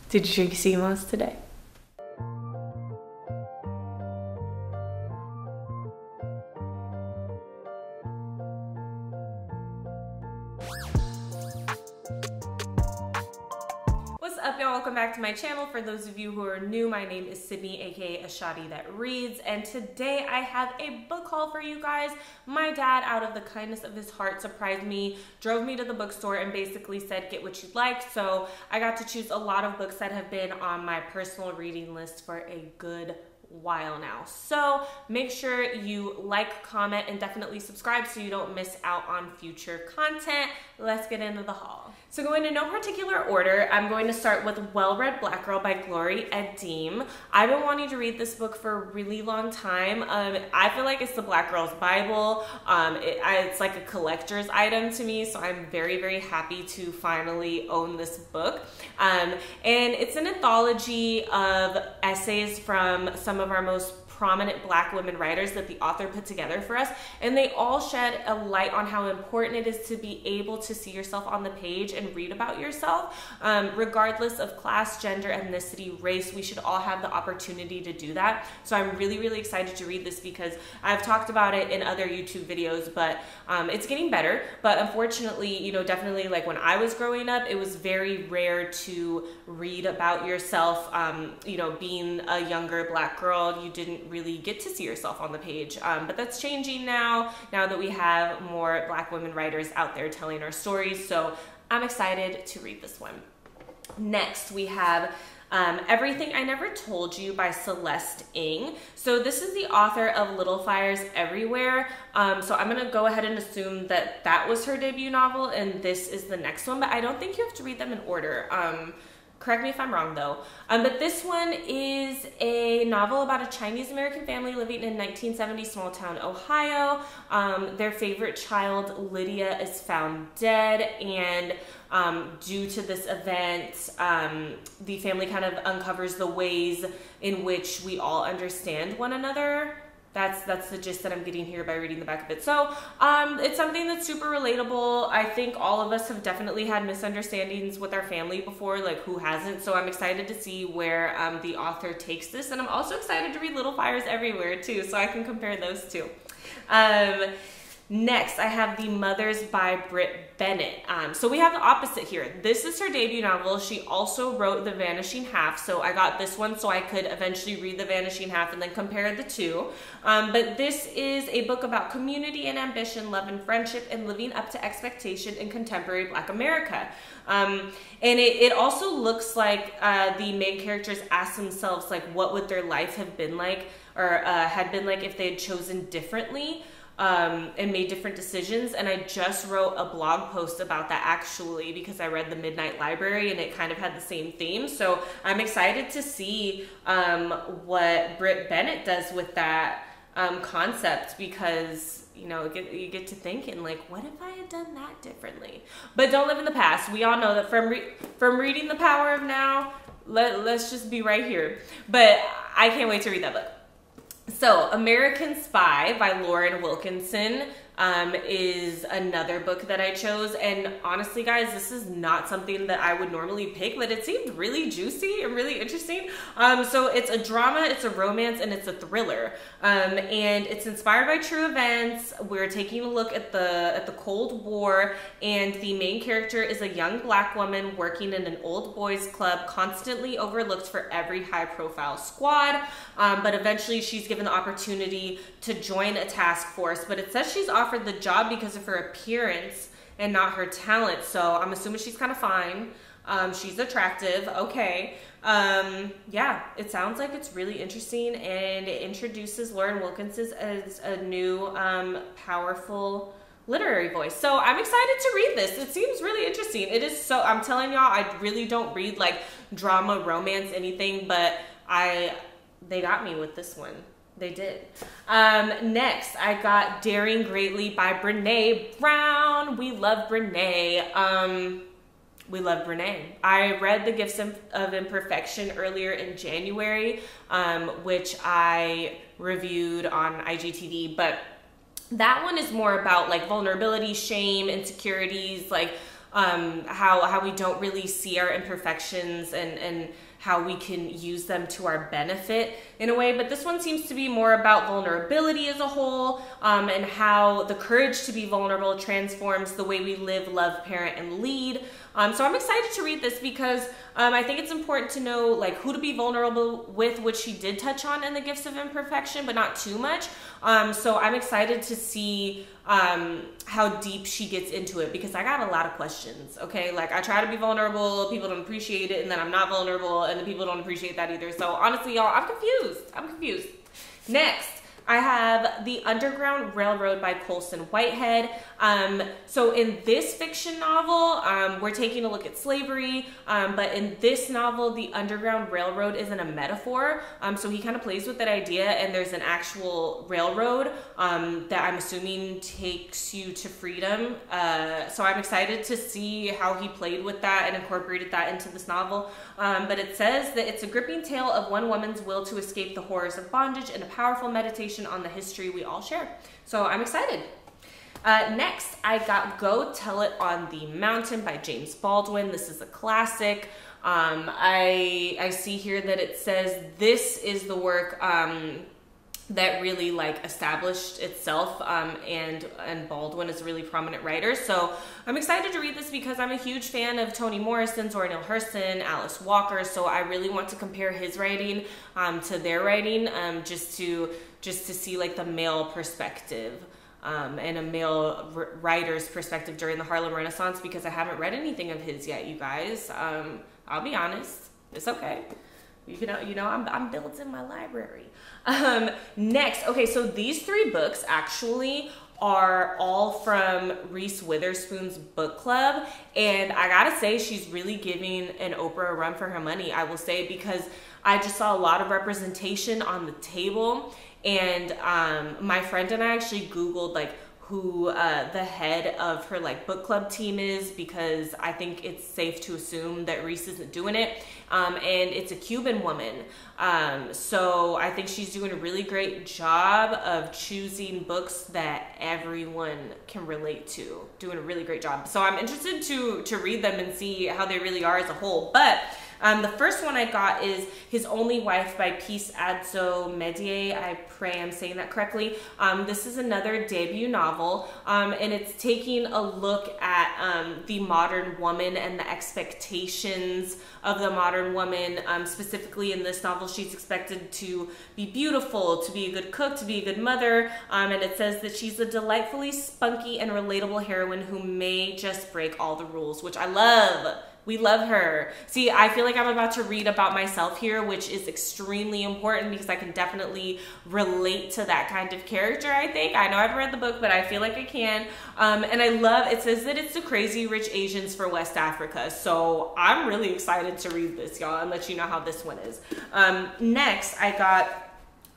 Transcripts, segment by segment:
Did you drink CMOS today? What's up, y'all? Welcome back to my channel. For those of you who are new, my name is Sydney, aka Ashadi That Reads, and today I have a book haul for you guys. My dad, out of the kindness of his heart, surprised me, drove me to the bookstore, and basically said, get what you like. So I got to choose a lot of books that have been on my personal reading list for a good while now. So make sure you like, comment, and definitely subscribe so you don't miss out on future content. Let's get into the haul. So going in no particular order, I'm going to start with Well-Read Black Girl by Glory Edim. I've been wanting to read this book for a really long time. I feel like it's the Black girl's Bible. It's like a collector's item to me, so I'm very, very happy to finally own this book. And it's an anthology of essays from some of our most prominent Black women writers that the author put together for us, and they all shed a light on how important it is to be able to see yourself on the page and read about yourself. Regardless of class, gender, ethnicity, race, we should all have the opportunity to do that. So I'm really, really excited to read this because I've talked about it in other YouTube videos, but it's getting better. But unfortunately, you know, definitely like when I was growing up, it was very rare to read about yourself. You know, being a younger Black girl, you didn't really get to see yourself on the page, but that's changing now that we have more Black women writers out there telling our stories. So I'm excited to read this one. Next, we have Everything I Never Told You by Celeste Ng. So this is the author of Little Fires Everywhere. So I'm gonna go ahead and assume that that was her debut novel and this is the next one, but I don't think you have to read them in order. Correct me if I'm wrong though. But this one is a novel about a Chinese American family living in 1970 small town Ohio. Their favorite child, Lydia, is found dead, and due to this event, the family kind of uncovers the ways in which we all understand one another. That's the gist that I'm getting here by reading the back of it. So it's something that's super relatable. I think all of us have definitely had misunderstandings with our family before, like who hasn't? So I'm excited to see where the author takes this, and I'm also excited to read Little Fires Everywhere too, so I can compare those two. Next, I have The Mothers by Brit, Bennet. So we have the opposite here. This is her debut novel. She also wrote The Vanishing Half, so I got this one so I could eventually read The Vanishing Half and then compare the two. But this is a book about community and ambition, love and friendship, and living up to expectation in contemporary Black America. And it also looks like the main characters ask themselves, like, what would their life have been like, or had been like if they had chosen differently. And made different decisions. And I just wrote a blog post about that actually because I read The Midnight Library and it kind of had the same theme. So I'm excited to see what Brit Bennet does with that concept, because you know, you get to thinking like, what if I had done that differently? But don't live in the past. We all know that from reading The Power of Now, let's just be right here. But I can't wait to read that book. So, American Spy by Lauren Wilkinson is another book that I chose, and honestly guys, this is not something that I would normally pick, but it seemed really juicy and really interesting. So it's a drama, it's a romance, and it's a thriller, and it's inspired by true events. We're taking a look at the Cold War, and the main character is a young Black woman working in an old boys club, constantly overlooked for every high-profile squad, but eventually she's given the opportunity to join a task force, but it says she's offered the job because of her appearance and not her talent. So I'm assuming she's kind of fine. She's attractive. Okay. Yeah, it sounds like it's really interesting, and it introduces Lauren Wilkinson as a new powerful literary voice. So I'm excited to read this. It seems really interesting. It is so, I'm telling y'all, I really don't read like drama, romance, anything, but they got me with this one. They did. Next, I got Daring Greatly by Brene Brown. We love Brene. We love Brene. I read The Gifts of Imperfection earlier in January, which I reviewed on IGTV, but that one is more about like vulnerability, shame, insecurities, like how we don't really see our imperfections and how we can use them to our benefit in a way. But this one seems to be more about vulnerability as a whole, and how the courage to be vulnerable transforms the way we live, love, parent, and lead. So I'm excited to read this because I think it's important to know like who to be vulnerable with, which she did touch on in the Gifts of Imperfection, but not too much. So I'm excited to see how deep she gets into it, because I got a lot of questions, okay? Like, I try to be vulnerable, people don't appreciate it, and then I'm not vulnerable, and the people don't appreciate that either. So honestly, y'all, I'm confused. Next, I have The Underground Railroad by Colson Whitehead. So in this fiction novel, we're taking a look at slavery, but in this novel, the Underground Railroad isn't a metaphor. So he kind of plays with that idea, and there's an actual railroad that I'm assuming takes you to freedom. So I'm excited to see how he played with that and incorporated that into this novel. But it says that it's a gripping tale of one woman's will to escape the horrors of bondage and a powerful meditation on the history we all share. So I'm excited. Next, I got Go Tell It on the Mountain by James Baldwin. This is a classic. I see here that it says this is the work that really like established itself, and Baldwin is a really prominent writer. So I'm excited to read this because I'm a huge fan of Toni Morrison, Zora Neale Hurston, Alice Walker. So I really want to compare his writing to their writing, just to see like the male perspective. And a male writer's perspective during the Harlem Renaissance, because I haven't read anything of his yet, you guys. I'll be honest, it's okay. You know, I'm built in my library. Next, okay, so these three books actually are all from Reese Witherspoon's book club, and I gotta say she's really giving an Oprah a run for her money, I will say, because I just saw a lot of representation on the table. And my friend and I actually Googled like who the head of her like book club team is, because I think it's safe to assume that Reese isn't doing it. And it's a Cuban woman. So I think she's doing a really great job of choosing books that everyone can relate to. Doing a really great job. So I'm interested to read them and see how they really are as a whole. But the first one I got is His Only Wife by Peace Adzo Medier. I pray I'm saying that correctly. This is another debut novel, and it's taking a look at the modern woman and the expectations of the modern woman. Specifically in this novel, she's expected to be beautiful, to be a good cook, to be a good mother, and it says that she's a delightfully spunky and relatable heroine who may just break all the rules, which I love. We love her. See, I feel like I'm about to read about myself here, which is extremely important because I can definitely relate to that kind of character, I think. I know I've read the book, but I feel like I can. And I love, it says that it's the Crazy Rich Asians for West Africa. So I'm really excited to read this, y'all, and let you know how this one is. Next, I got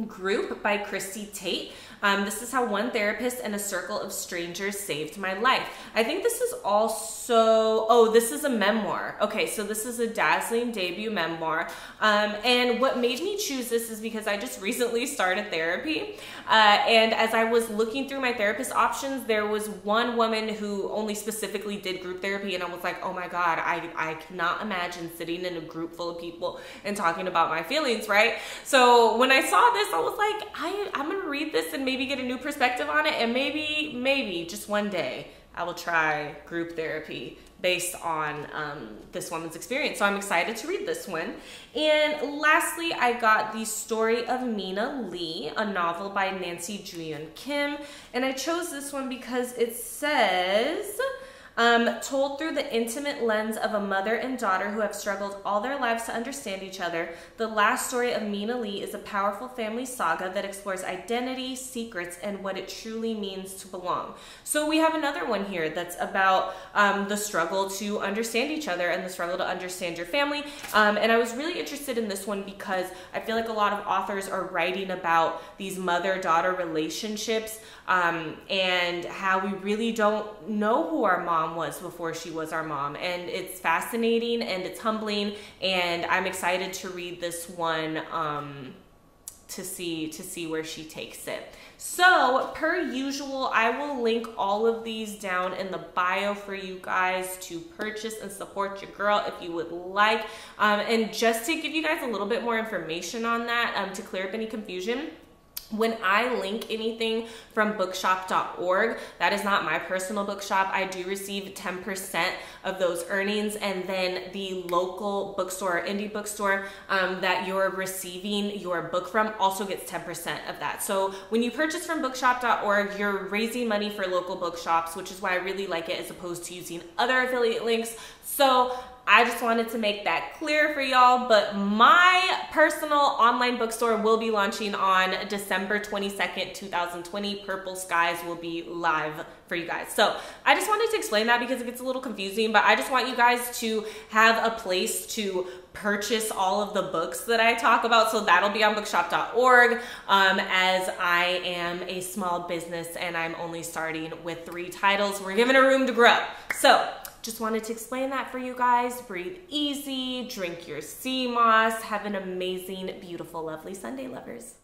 Group by Christy Tate. This is how one therapist and a circle of strangers saved my life. I think this is also, oh, this is a memoir. Okay, so this is a dazzling debut memoir. And what made me choose this is because I just recently started therapy. And as I was looking through my therapist options, there was one woman who only specifically did group therapy. And I was like, oh my God, I cannot imagine sitting in a group full of people and talking about my feelings, right? So when I saw this, I was like, I'm gonna read this and maybe get a new perspective on it, and maybe just one day I will try group therapy based on this woman's experience. So I'm excited to read this one. And lastly, I got The Story of Mina Lee, a novel by Nancy Juyeon Kim, and I chose this one because it says, told through the intimate lens of a mother and daughter who have struggled all their lives to understand each other, the last story of Mina Lee is a powerful family saga that explores identity, secrets, and what it truly means to belong. So we have another one here that's about the struggle to understand each other and the struggle to understand your family. And I was really interested in this one because I feel like a lot of authors are writing about these mother-daughter relationships, and how we really don't know who our mom was before she was our mom. And it's fascinating and it's humbling, and I'm excited to read this one to see where she takes it. So per usual, I will link all of these down in the bio for you guys to purchase and support your girl if you would like. And just to give you guys a little bit more information on that, to clear up any confusion, when I link anything from bookshop.org, that is not my personal bookshop. I do receive 10% of those earnings, and then the local bookstore or indie bookstore that you're receiving your book from also gets 10% of that. So when you purchase from bookshop.org, you're raising money for local bookshops, which is why I really like it as opposed to using other affiliate links. So I just wanted to make that clear for y'all, but my personal online bookstore will be launching on December 22nd, 2020. Purple Skies will be live for you guys. So I just wanted to explain that because it gets a little confusing, but I just want you guys to have a place to purchase all of the books that I talk about. So that'll be on bookshop.org, as I am a small business and I'm only starting with 3 titles. We're giving her room to grow. So just wanted to explain that for you guys. Breathe easy, drink your sea moss, have an amazing, beautiful, lovely Sunday, lovers.